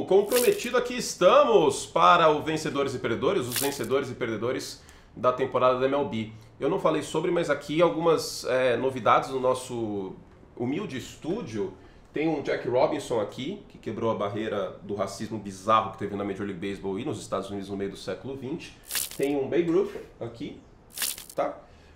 como prometido, aqui estamos para o Vencedores e Perdedores, os vencedores e perdedores da temporada da MLB. Eu não falei sobre, mas aqui algumas novidades no nosso humilde estúdio. Tem um Jack Robinson aqui, que quebrou a barreira do racismo bizarro que teve na Major League Baseball e nos Estados Unidos no meio do século XX. Tem um Babe Ruth aqui, tá?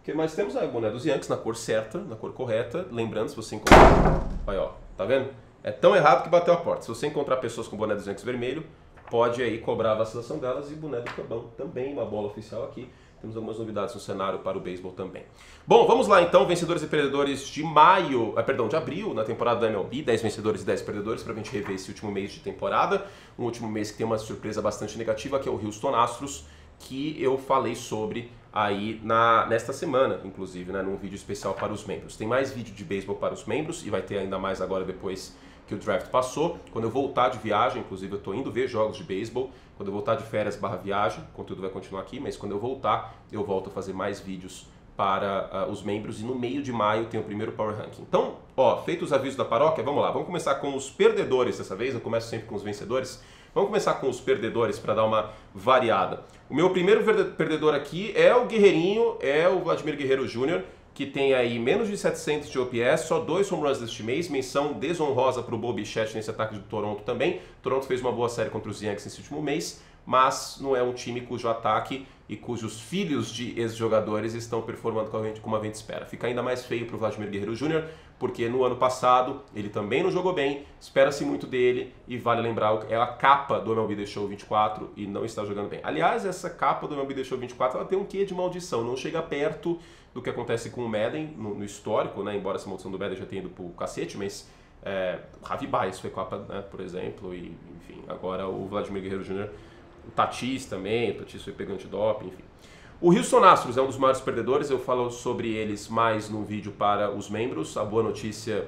O que mais temos? O boné dos Yankees na cor certa, na cor correta. Lembrando, se você encontrar... Aí, ó, tá vendo? É tão errado que bateu a porta. Se você encontrar pessoas com boné dos Yankees vermelho, pode aí cobrar a vacinação delas. E boné do Cabão também, uma bola oficial aqui. Temos algumas novidades no cenário para o beisebol também. Bom, vamos lá então, vencedores e perdedores de de abril, na temporada da MLB, 10 vencedores e 10 perdedores, para a gente rever esse último mês de temporada. Um último mês que tem uma surpresa bastante negativa, que é o Houston Astros, que eu falei sobre aí nesta semana, inclusive, né, num vídeo especial para os membros. Tem mais vídeo de beisebol para os membros, e vai ter ainda mais agora depois que o draft passou. Quando eu voltar de viagem, inclusive eu estou indo ver jogos de beisebol, quando eu voltar de férias / viagem, o conteúdo vai continuar aqui, mas quando eu voltar, eu volto a fazer mais vídeos para os membros, e no meio de maio tem o primeiro Power Ranking. Então, ó, feitos os avisos da paróquia, vamos lá, vamos começar com os perdedores dessa vez, eu começo sempre com os vencedores. Vamos começar com os perdedores para dar uma variada. O meu primeiro perdedor aqui é o Guerreirinho, é o Vladimir Guerreiro Jr., que tem aí menos de 700 de OPS, só 2 home runs deste mês, menção desonrosa para o Bo Bichette nesse ataque de Toronto também. Toronto fez uma boa série contra os Yankees nesse último mês, mas não é um time cujo ataque e cujos filhos de ex-jogadores estão performando como a gente espera. Fica ainda mais feio para o Vladimir Guerreiro Jr., porque no ano passado ele também não jogou bem, espera-se muito dele, e vale lembrar, é a capa do MLB The Show 24 e não está jogando bem. Aliás, essa capa do MLB The Show 24 ela tem um quê de maldição, não chega perto do que acontece com o Madden no histórico, né? Embora essa maldição do Madden já tenha ido pro cacete, mas Javi Baez foi capa, né, por exemplo, e enfim, agora o Vladimir Guerreiro Jr., o Tatis também, o Tatis foi pegando antidoping, enfim. O Houston Astros é um dos maiores perdedores, eu falo sobre eles mais no vídeo para os membros. A boa notícia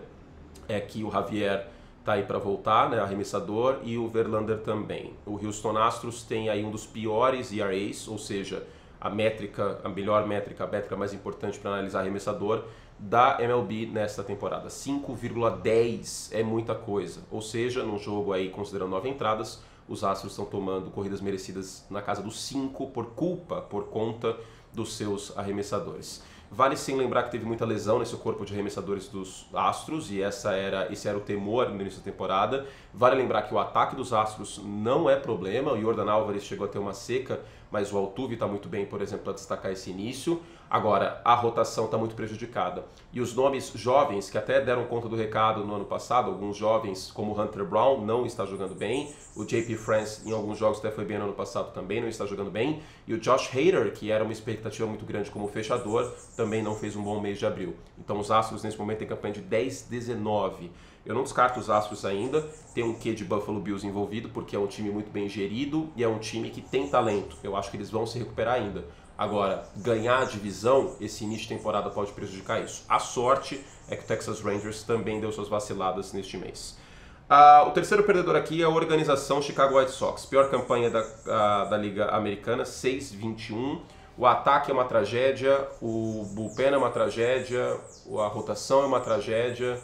é que o Javier tá aí para voltar, né, arremessador, e o Verlander também. O Houston Astros tem aí um dos piores ERAs, ou seja, a melhor métrica, a métrica mais importante para analisar arremessador da MLB nesta temporada. 5,10 é muita coisa, ou seja, num jogo aí considerando 9 entradas, os Astros estão tomando corridas merecidas na casa dos 5 por conta dos seus arremessadores. Vale sim lembrar que teve muita lesão nesse corpo de arremessadores dos Astros, e esse era o temor no início da temporada. Vale lembrar que o ataque dos Astros não é problema, o Yordan Alvarez chegou a ter uma seca, mas o Altuve está muito bem, por exemplo, para destacar esse início. Agora, a rotação está muito prejudicada. E os nomes jovens, que até deram conta do recado no ano passado, alguns jovens, como o Hunter Brown, não está jogando bem. O J.P. France, em alguns jogos, até foi bem no ano passado, também não está jogando bem. E o Josh Hader, que era uma expectativa muito grande como fechador, também não fez um bom mês de abril. Então os Astros, nesse momento, têm campanha de 10-19. Eu não descarto os Astros ainda, tem um quê de Buffalo Bills envolvido, porque é um time muito bem gerido e é um time que tem talento. Eu acho que eles vão se recuperar ainda. Agora, ganhar a divisão, esse início de temporada pode prejudicar isso. A sorte é que o Texas Rangers também deu suas vaciladas neste mês. O terceiro perdedor aqui é a organização Chicago White Sox. Pior campanha da Liga Americana, 6-21. O ataque é uma tragédia, o bullpen é uma tragédia, a rotação é uma tragédia.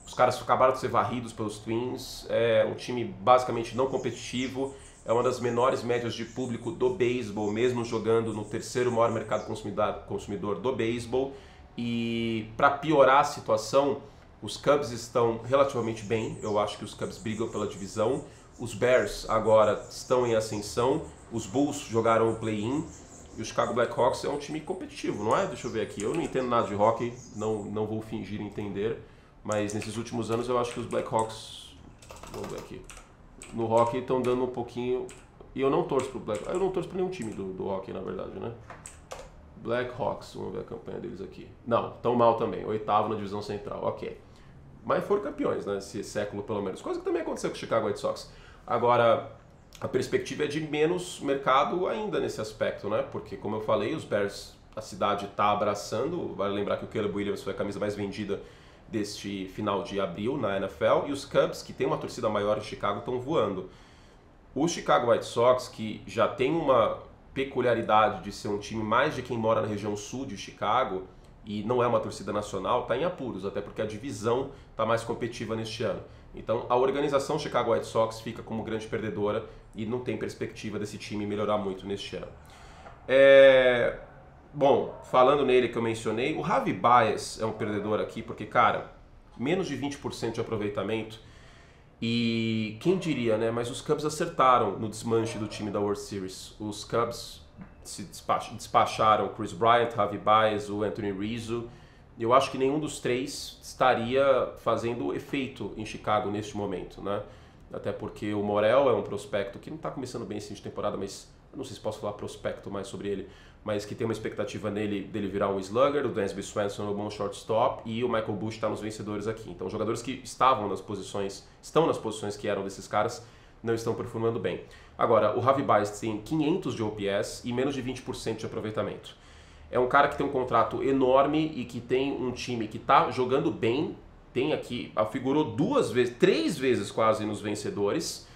Os caras acabaram de ser varridos pelos Twins. É um time basicamente não competitivo. É uma das menores médias de público do beisebol, mesmo jogando no terceiro maior mercado consumidor do beisebol. E para piorar a situação, os Cubs estão relativamente bem. Eu acho que os Cubs brigam pela divisão. Os Bears agora estão em ascensão. Os Bulls jogaram o play-in. E o Chicago Blackhawks é um time competitivo, não é? Deixa eu ver aqui. Eu não entendo nada de hockey, não vou fingir entender. Mas nesses últimos anos eu acho que os Blackhawks... Vamos ver aqui. No hockey estão dando um pouquinho... E eu não torço pro Blackhawks. Eu não torço pra nenhum time do hockey, na verdade, né? Blackhawks, vamos ver a campanha deles aqui. Não, tão mal também. 8º na divisão central, ok. Mas foram campeões, né? Esse século, pelo menos. Coisa que também aconteceu com o Chicago White Sox. Agora, a perspectiva é de menos mercado ainda nesse aspecto, né? Porque, como eu falei, os Bears, a cidade está abraçando. Vale lembrar que o Caleb Williams foi a camisa mais vendida deste final de abril na NFL, e os Cubs, que tem uma torcida maior em Chicago, estão voando. O Chicago White Sox, que já tem uma peculiaridade de ser um time mais de quem mora na região sul de Chicago, e não é uma torcida nacional, está em apuros, até porque a divisão está mais competitiva neste ano. Então a organização Chicago White Sox fica como grande perdedora e não tem perspectiva desse time melhorar muito neste ano. Bom, falando nele que eu mencionei, o Javi Baez é um perdedor aqui, porque, cara, menos de 20% de aproveitamento. E quem diria, né? Mas os Cubs acertaram no desmanche do time da World Series. Os Cubs se despacharam o Chris Bryant, Javi Baez, o Anthony Rizzo. Eu acho que nenhum dos três estaria fazendo efeito em Chicago neste momento, né? Até porque o Morel é um prospecto que não está começando bem esse de temporada, mas eu não sei se posso falar prospecto mais sobre ele, mas que tem uma expectativa dele virar um slugger, o Dansby Swanson é um bom shortstop e o Michael Busch está nos vencedores aqui. Então, jogadores que estão nas posições que eram desses caras, não estão performando bem. Agora, o Javi Baez tem 500 de OPS e menos de 20% de aproveitamento. É um cara que tem um contrato enorme e que tem um time que está jogando bem, tem aqui, figurou 3 vezes quase nos vencedores,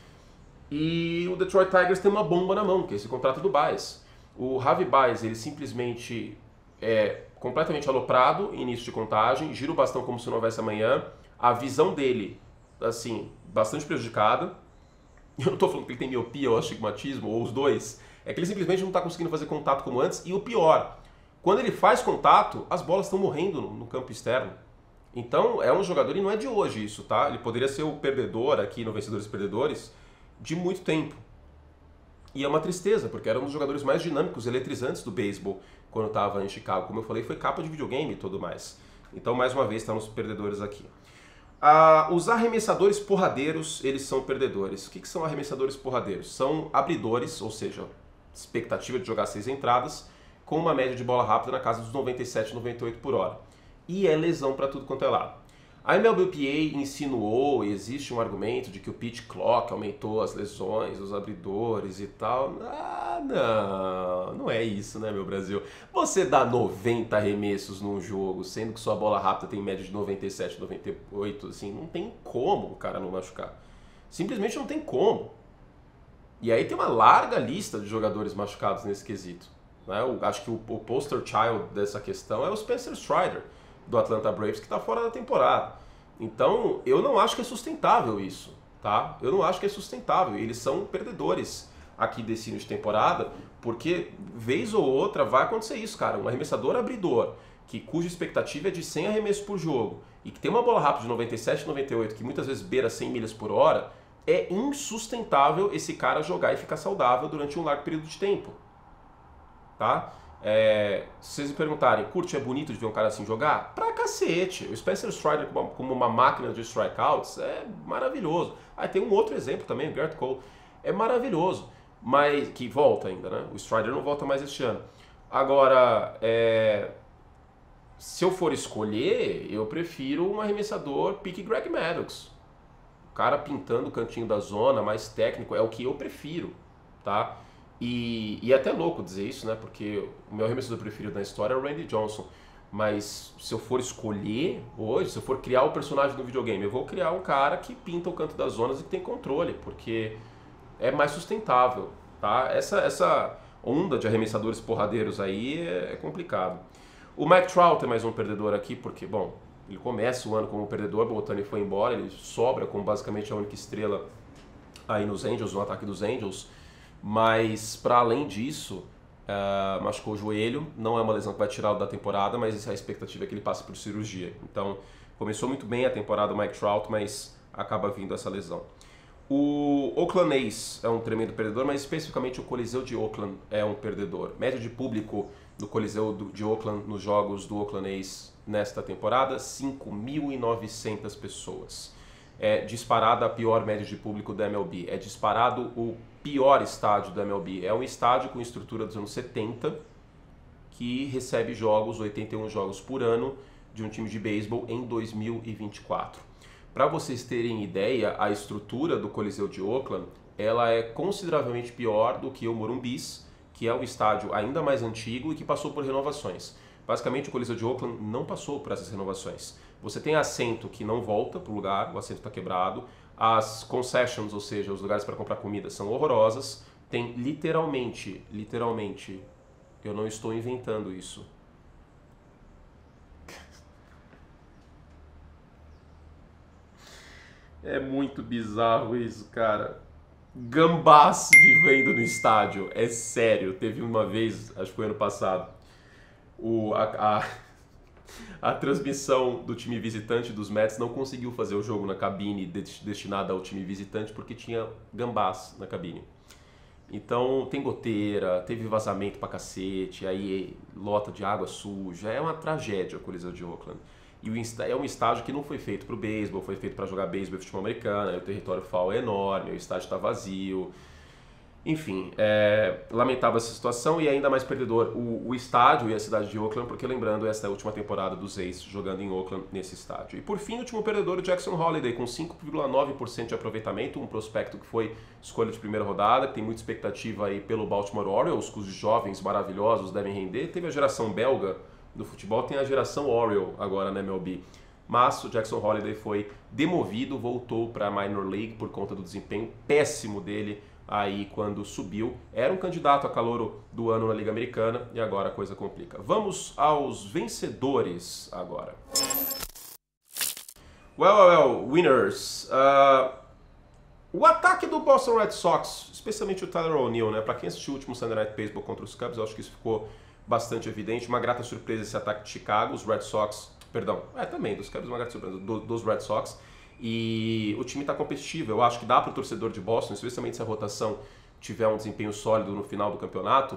e o Detroit Tigers tem uma bomba na mão, que é esse contrato do Baez. O Javi Baez, ele simplesmente é completamente aloprado em início de contagem, gira o bastão como se não houvesse amanhã, a visão dele, assim, bastante prejudicada. Eu não estou falando que ele tem miopia ou astigmatismo, ou os dois, é que ele simplesmente não está conseguindo fazer contato como antes, e o pior, quando ele faz contato, as bolas estão morrendo no campo externo. Então, é um jogador, e não é de hoje isso, tá? Ele poderia ser o perdedor aqui no Vencedores e Perdedores de muito tempo. E é uma tristeza, porque era um dos jogadores mais dinâmicos, eletrizantes do beisebol quando estava em Chicago. Como eu falei, foi capa de videogame e tudo mais. Então, mais uma vez, está nos perdedores aqui. Os arremessadores porradeiros, eles são perdedores. O que são arremessadores porradeiros? São abridores, ou seja, expectativa de jogar 6 entradas, com uma média de bola rápida na casa dos 97, 98 por hora. E é lesão para tudo quanto é lado. A MLBPA insinuou, e existe um argumento de que o pitch clock aumentou as lesões, os abridores e tal. Não é isso, né, meu Brasil? Você dá 90 arremessos num jogo, sendo que sua bola rápida tem média de 97, 98, assim, não tem como o cara não machucar. Simplesmente não tem como. E aí tem uma larga lista de jogadores machucados nesse quesito. Né? Acho que o poster child dessa questão é o Spencer Strider, do Atlanta Braves, que está fora da temporada. Então, eu não acho que é sustentável isso, tá? Eu não acho que é sustentável. Eles são perdedores aqui desse início de temporada, porque vez ou outra vai acontecer isso, cara. Um arremessador abridor, cuja expectativa é de 100 arremessos por jogo, e que tem uma bola rápida de 97, 98, que muitas vezes beira 100 milhas por hora, é insustentável esse cara jogar e ficar saudável durante um largo período de tempo, tá? Se vocês me perguntarem, curte, é bonito de ver um cara assim jogar? Pra cacete! O Spencer Strider como uma máquina de strikeouts é maravilhoso. Aí tem um outro exemplo também, o Garrett Cole. É maravilhoso, mas que volta ainda, né? O Strider não volta mais este ano. Agora, se eu for escolher, eu prefiro um arremessador pique Greg Maddux. O cara pintando o cantinho da zona, mais técnico, é o que eu prefiro, tá? E é até louco dizer isso, né? Porque o meu arremessador preferido na história é o Randy Johnson. Mas se eu for escolher hoje, se eu for criar o personagem do videogame, eu vou criar um cara que pinta o canto das zonas e que tem controle, porque é mais sustentável, tá? Essa onda de arremessadores porradeiros aí é complicado. O Mike Trout é mais um perdedor aqui, porque, bom, ele começa o ano como perdedor, o Ohtani foi embora, ele sobra como basicamente a única estrela aí nos Angels, no ataque dos Angels. Mas, para além disso, machucou o joelho, não é uma lesão que vai tirá-lo da temporada, mas a expectativa é que ele passe por cirurgia. Então, começou muito bem a temporada do Mike Trout, mas acaba vindo essa lesão. O Oakland A's é um tremendo perdedor, mas especificamente o Coliseu de Oakland é um perdedor. Média de público do Coliseu de Oakland nos jogos do Oakland A's nesta temporada, 5.900 pessoas. É disparada a pior média de público da MLB. É disparado o pior estádio da MLB. É um estádio com estrutura dos anos 70 que recebe 81 jogos por ano de um time de beisebol em 2024. Para vocês terem ideia, a estrutura do Coliseu de Oakland ela é consideravelmente pior do que o Morumbis, que é um estádio ainda mais antigo e que passou por renovações. Basicamente, o Coliseu de Oakland não passou por essas renovações. Você tem assento que não volta para o lugar, o assento está quebrado. As concessions, ou seja, os lugares para comprar comida, são horrorosas. Tem literalmente, eu não estou inventando isso. É muito bizarro isso, cara. Gambás vivendo no estádio. É sério. Teve uma vez, acho que foi ano passado, o, a transmissão do time visitante dos Mets não conseguiu fazer o jogo na cabine destinada ao time visitante porque tinha gambás na cabine. Então tem goteira, teve vazamento pra cacete, aí lota de água suja, é uma tragédia a Coliseu de Oakland. E é um estádio que não foi feito pro beisebol, foi feito para jogar beisebol e futebol americano, o território FAO é enorme, o estádio está vazio. Enfim, lamentável essa situação e ainda mais perdedor o estádio e a cidade de Oakland, porque lembrando, essa é a última temporada dos A's jogando em Oakland nesse estádio. E por fim, o último perdedor, o Jackson Holliday, com 5,9% de aproveitamento, um prospecto que foi escolha de primeira rodada, que tem muita expectativa aí pelo Baltimore Orioles, cujos jovens maravilhosos devem render. Teve a geração belga do futebol, tem a geração Oriole agora na MLB. Mas o Jackson Holliday foi demovido, voltou para a Minor League por conta do desempenho péssimo dele aí quando subiu. Era um candidato a calouro do ano na Liga Americana e agora a coisa complica. Vamos aos vencedores agora. Well, winners. O ataque do Boston Red Sox, especialmente o Tyler O'Neill, né? Para quem assistiu o último Sunday Night Baseball contra os Cubs, eu acho que isso ficou bastante evidente. Uma grata surpresa esse ataque de Chicago, os Red Sox, perdão, também dos Cubs, uma grata surpresa dos Red Sox. E o time está competitivo. Eu acho que dá para o torcedor de Boston, especialmente se a rotação tiver um desempenho sólido no final do campeonato,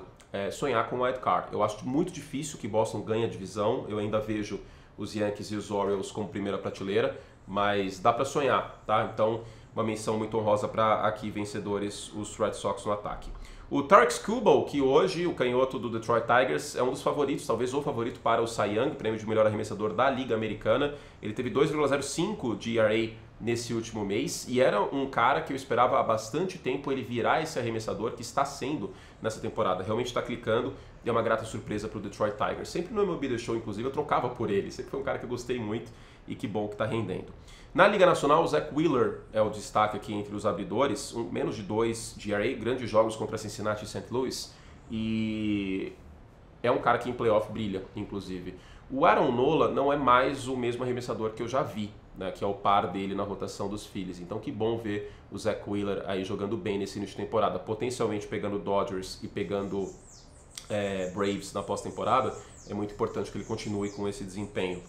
sonhar com o wild card. Eu acho muito difícil que Boston ganhe a divisão. Eu ainda vejo os Yankees e os Orioles como primeira prateleira, mas dá para sonhar, tá? Então, uma menção muito honrosa para aqui vencedores, os Red Sox no ataque. O Tarik Skubal, que hoje, o canhoto do Detroit Tigers, é um dos favoritos, talvez o favorito para o Cy Young, prêmio de melhor arremessador da Liga Americana. Ele teve 2,05 de ERA nesse último mês e era um cara que eu esperava há bastante tempo ele virar esse arremessador que está sendo nessa temporada. Realmente está clicando e é uma grata surpresa para o Detroit Tigers. Sempre no MLB The Show, inclusive, eu trocava por ele. Sempre foi um cara que eu gostei muito e que bom que está rendendo. Na Liga Nacional, o Zach Wheeler é o destaque aqui entre os abridores, menos de 2 de ERA, grandes jogos contra Cincinnati e St. Louis, e é um cara que em playoff brilha, inclusive. O Aaron Nola não é mais o mesmo arremessador que eu já vi, né, que é o par dele na rotação dos Phillies, então que bom ver o Zach Wheeler aí jogando bem nesse início de temporada, potencialmente pegando Dodgers e pegando Braves na pós-temporada. É muito importante que ele continue com esse desempenho.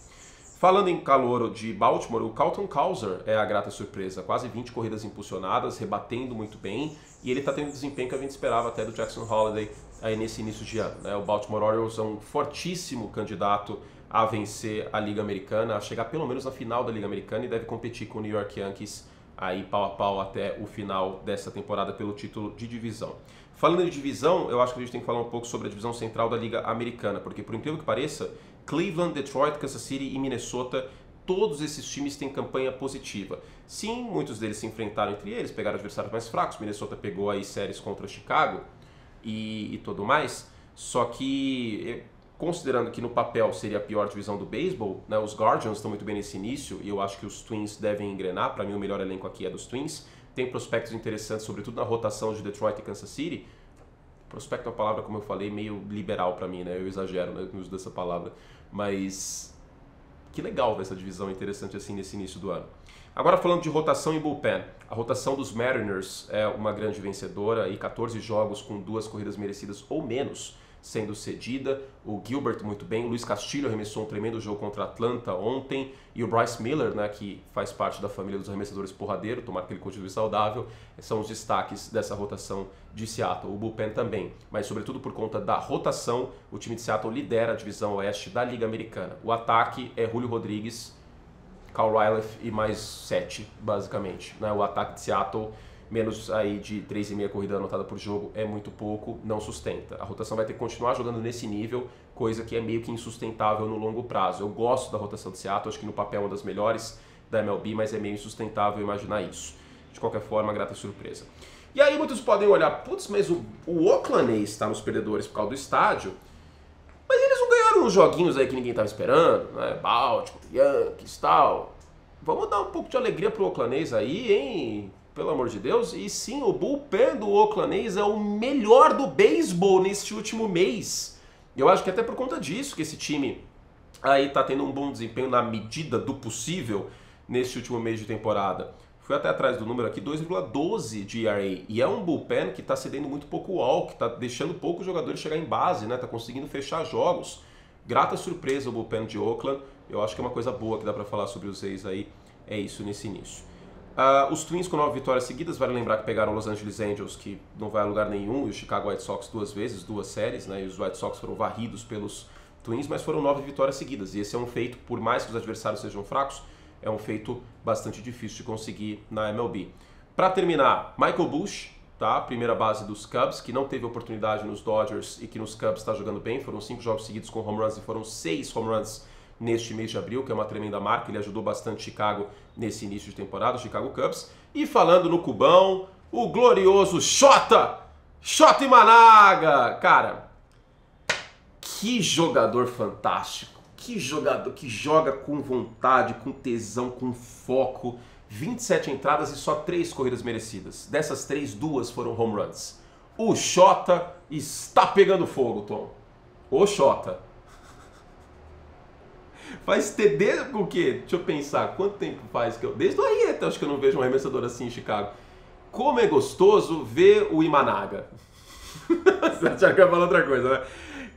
Falando em calouro de Baltimore, o Carlton Cowser é a grata surpresa. Quase 20 corridas impulsionadas, rebatendo muito bem. E ele está tendo o desempenho que a gente esperava até do Jackson Holliday aí nesse início de ano, né? O Baltimore Orioles é um fortíssimo candidato a vencer a Liga Americana, a chegar pelo menos na final da Liga Americana e deve competir com o New York Yankees aí pau a pau até o final dessa temporada pelo título de divisão. Falando de divisão, eu acho que a gente tem que falar um pouco sobre a divisão central da Liga Americana, porque por incrível que pareça, Cleveland, Detroit, Kansas City e Minnesota, todos esses times têm campanha positiva. Sim, muitos deles se enfrentaram entre eles, pegaram adversários mais fracos, Minnesota pegou aí séries contra Chicago e tudo mais, só que considerando que no papel seria a pior divisão do beisebol, né, os Guardians estão muito bem nesse início e eu acho que os Twins devem engrenar. Para mim o melhor elenco aqui é dos Twins, tem prospectos interessantes, sobretudo na rotação de Detroit e Kansas City. Prospecto é uma palavra, como eu falei, meio liberal para mim, né? Eu exagero, né, no uso dessa palavra, mas que legal ver essa divisão interessante assim nesse início do ano. Agora falando de rotação e bullpen, a rotação dos Mariners é uma grande vencedora e 14 jogos com 2 corridas merecidas ou menos sendo cedida. O Gilbert muito bem, o Luiz Castillo arremessou um tremendo jogo contra a Atlanta ontem e o Bryce Miller, né, que faz parte da família dos arremessadores porradeiro, tomara que ele continue saudável, são os destaques dessa rotação de Seattle. O bullpen também, mas sobretudo por conta da rotação, o time de Seattle lidera a divisão oeste da Liga Americana. O ataque é Julio Rodrigues, Cal Raleigh e mais 7, basicamente, né? O ataque de Seattle, menos aí de 3,5 corrida anotada por jogo, é muito pouco, não sustenta. A rotação vai ter que continuar jogando nesse nível, coisa que é meio que insustentável no longo prazo. Eu gosto da rotação de Seattle, acho que no papel é uma das melhores da MLB, mas é meio insustentável imaginar isso. De qualquer forma, grata surpresa. E aí muitos podem olhar, putz, mas o Oakland A's está nos perdedores por causa do estádio, mas eles não ganharam uns joguinhos aí que ninguém estava esperando, né? Baltimore, Yankees e tal. Vamos dar um pouco de alegria pro Oakland A's aí, hein? Pelo amor de Deus. E sim, o bullpen do Oakland A's é o melhor do beisebol neste último mês. Eu acho que até por conta disso que esse time aí tá tendo um bom desempenho na medida do possível neste último mês de temporada. fui até atrás do número aqui, 2,12 de ERA. E é um bullpen que está cedendo muito pouco walk, está deixando poucos jogadores chegar em base, né? Está conseguindo fechar jogos. Grata surpresa o bullpen de Oakland. Eu acho que é uma coisa boa que dá para falar sobre os A's aí. É isso nesse início. Os Twins com 9 vitórias seguidas, vale lembrar que pegaram Los Angeles Angels, que não vai a lugar nenhum, e o Chicago White Sox 2 vezes, 2 séries, né? E os White Sox foram varridos pelos Twins, mas foram 9 vitórias seguidas. E esse é um feito, por mais que os adversários sejam fracos, é um feito bastante difícil de conseguir na MLB. Para terminar, Michael Busch, tá? Primeira base dos Cubs, que não teve oportunidade nos Dodgers e que nos Cubs está jogando bem. Foram 5 jogos seguidos com home runs e foram 6 home runs neste mês de abril, que é uma tremenda marca. Ele ajudou bastante Chicago nesse início de temporada, o Chicago Cubs. E falando no Cubão, o glorioso Shota Imanaga! Cara, que jogador fantástico. Que jogador que joga com vontade, com tesão, com foco. 27 entradas e só 3 corridas merecidas. Dessas 3, 2 foram home runs. O Shota está pegando fogo, Tom. O Shota. Faz TD com o quê? Deixa eu pensar. Quanto tempo faz que eu... Desde o Arrieta, acho que eu não vejo um arremessador assim em Chicago. Como é gostoso ver o Imanaga. Você já quer falar outra coisa, né?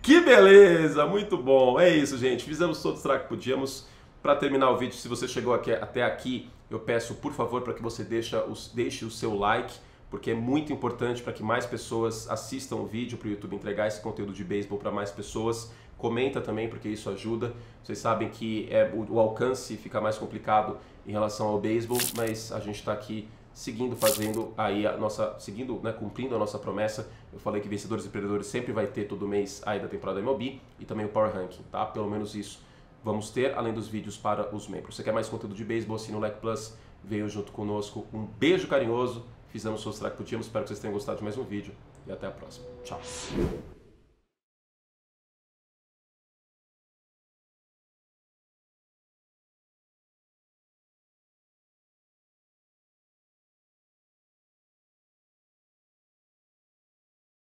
Que beleza, muito bom. É isso, gente. Fizemos todo o track que podíamos. Para terminar o vídeo, se você chegou até aqui, eu peço, por favor, para que você deixe o seu like, porque é muito importante para que mais pessoas assistam o vídeo, para o YouTube entregar esse conteúdo de beisebol para mais pessoas. Comenta também, porque isso ajuda. Vocês sabem que o alcance fica mais complicado em relação ao beisebol, mas a gente está aqui seguindo, fazendo aí a nossa, seguindo, né, cumprindo a nossa promessa. Eu falei que Vencedores e Perdedores sempre vai ter todo mês aí da temporada MLB e também o Power Ranking, tá? Pelo menos isso vamos ter, além dos vídeos para os membros. Se você quer mais conteúdo de beisebol, assina o Like Plus, veio junto conosco. Um beijo carinhoso, fizemos o que podíamos, espero que vocês tenham gostado de mais um vídeo e até a próxima. Tchau!